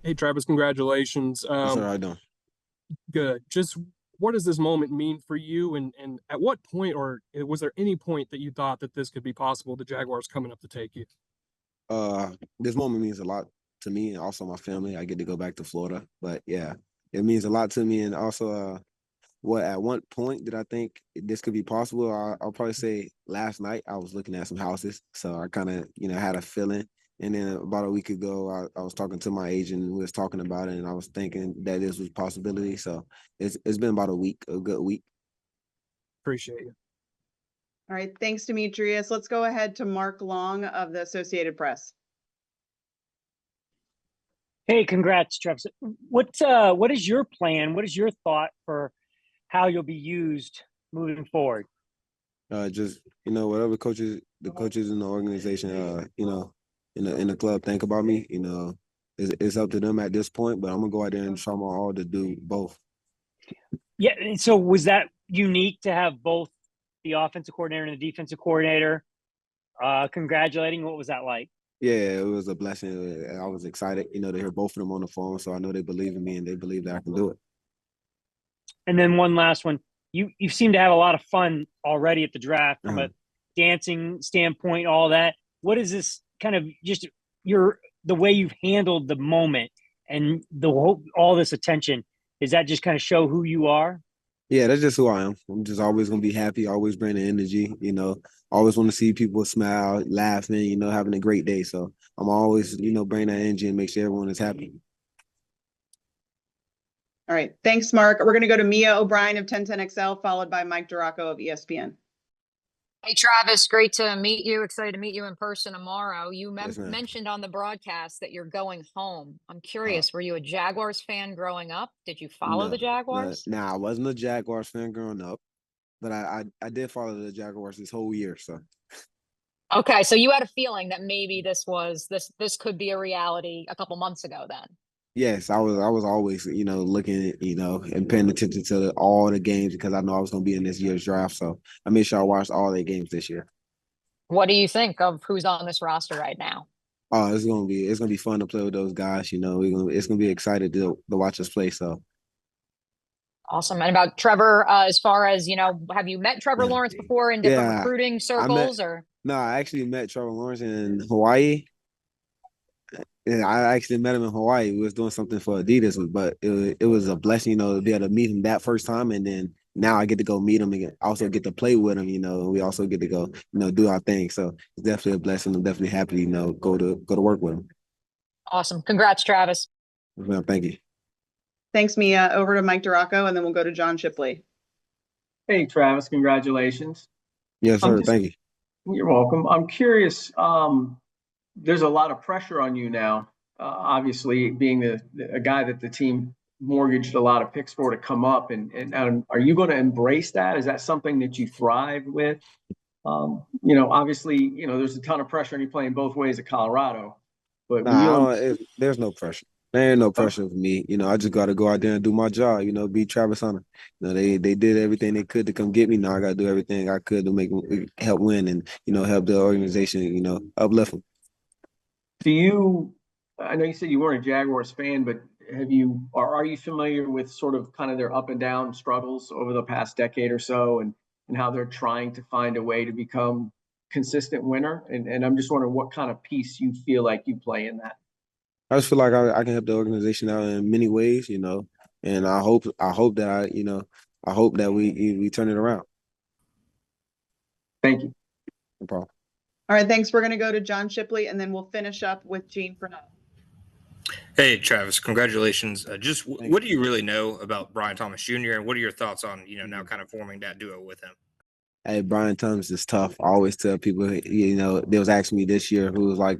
Hey, Travis, congratulations. Yes, sir. How you doing? Good. Just what does this moment mean for you? And at what point, or was there any point that you thought that this could be possible, the Jaguars coming up to take you? This moment means a lot to me and also my family. I get to go back to Florida, but yeah, it means a lot to me. And also, what at one point did I think this could be possible? I'll probably say last night I was looking at some houses, so I kind of had a feeling. And then about a week ago, I was talking to my agent and we was talking about it, and I was thinking that this was a possibility. So it's been about a week, a good week. Appreciate you. All right, thanks, Demetrius. Let's go ahead to Mark Long of the Associated Press. Hey, congrats, Travis. What is your plan? What is your thought for how you'll be used moving forward? Just whatever the coaches in the organization, in the club think about me, it's up to them at this point. But I'm gonna go out there and try my all to do both. Yeah. And so was that unique to have both the offensive coordinator and the defensive coordinator congratulating? What was that like? Yeah, it was a blessing. I was excited, to hear both of them on the phone. So I know they believe in me and they believe that I can do it. And then one last one. You seem to have a lot of fun already at the draft from a dancing standpoint, all that. What is this kind of just the way you've handled the moment and all this attention? Does that just kind of show who you are? Yeah, that's just who I am. I'm just always gonna be happy, always bring the energy, always want to see people smile, laughing, having a great day. So I'm always, bring that energy and make sure everyone is happy. All right, thanks, Mark. We're going to go to Mia O'Brien of 1010XL, followed by Mike Duraco of ESPN. Hey, Travis, great to meet you. Excited to meet you in person tomorrow. You Yes, ma'am. mentioned on the broadcast that you're going home. I'm curious, were you a Jaguars fan growing up? Did you follow No, the Jaguars? no, I wasn't a Jaguars fan growing up, but I did follow the Jaguars this whole year. So Okay, so you had a feeling that maybe this could be a reality a couple months ago then. yes, I was always, looking, and paying attention to all the games because I know I was gonna be in this year's draft. So I made sure I watched all the games this year. What do you think of who's on this roster right now? Oh, it's gonna be fun to play with those guys. It's gonna be excited to watch us play. So Awesome. And about Trevor, as far as, have you met Trevor Lawrence before in different yeah, recruiting circles or? no, I actually met Trevor Lawrence in Hawaii. Yeah, I actually met him in Hawaii. We was doing something for Adidas, but it was a blessing, to be able to meet him that first time, and then now I get to go meet him and also get to play with him. We also get to go, do our thing. So it's definitely a blessing. I'm definitely happy, go to work with him. Awesome. Congrats, Travis. Well, thank you. Thanks, Mia. Over to Mike Duraco, and then we'll go to John Shipley. Hey, Travis, congratulations. Yes, sir. Thank you. You're welcome. I'm curious. There's a lot of pressure on you now. Obviously, being a guy that the team mortgaged a lot of picks for to come up, and are you going to embrace that? Is that something that you thrive with? Obviously, there's a ton of pressure on you playing both ways at Colorado, but there's no pressure. There ain't no pressure for me. I just got to go out there and do my job. Be Travis Hunter. They did everything they could to come get me. Now I got to do everything I could to help win and help the organization. Uplift them. I know you said you weren't a Jaguars fan, but are you familiar with sort of kind of their up and down struggles over the past decade or so and how they're trying to find a way to become consistent winner? And I'm just wondering what kind of piece you feel like you play in that. I just feel like I can help the organization out in many ways, and I hope that I hope that we turn it around. Thank you. No problem. All right, thanks. We're going to go to John Shipley, and then we'll finish up with Gene Frenette. Hey, Travis, congratulations. What do you really know about Brian Thomas Jr., and what are your thoughts on, now kind of forming that duo with him? Hey, Brian Thomas is tough. I always tell people, they was asking me this year who was like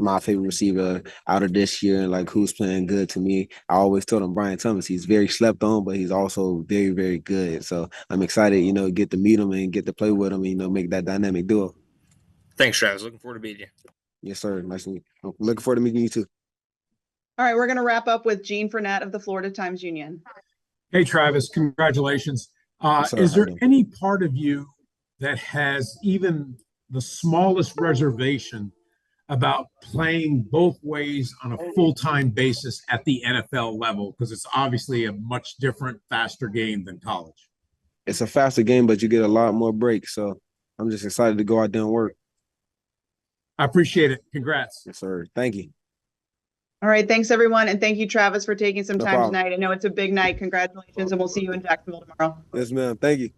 my favorite receiver out of this year and like who's playing good to me. I always told him Brian Thomas. He's very slept on, but he's also very, very good. So I'm excited, get to meet him and get to play with him and, make that dynamic duo. Thanks, Travis. Looking forward to meeting you. Yes, sir. Nice to meet you. I'm looking forward to meeting you too. All right, we're going to wrap up with Gene Frenette of the Florida Times-Union. Hey, Travis, congratulations. Yes, sir. Is there any part of you that has even the smallest reservation about playing both ways on a full-time basis at the NFL level? Because it's obviously a much different, faster game than college. It's a faster game, but you get a lot more breaks. So I'm just excited to go out there and work. I appreciate it. Congrats. Yes, sir. Thank you. All right. Thanks, everyone. And thank you, Travis, for taking some No time problem. tonight. I know it's a big night. Congratulations, and we'll see you in Jacksonville tomorrow. Yes, ma'am. Thank you.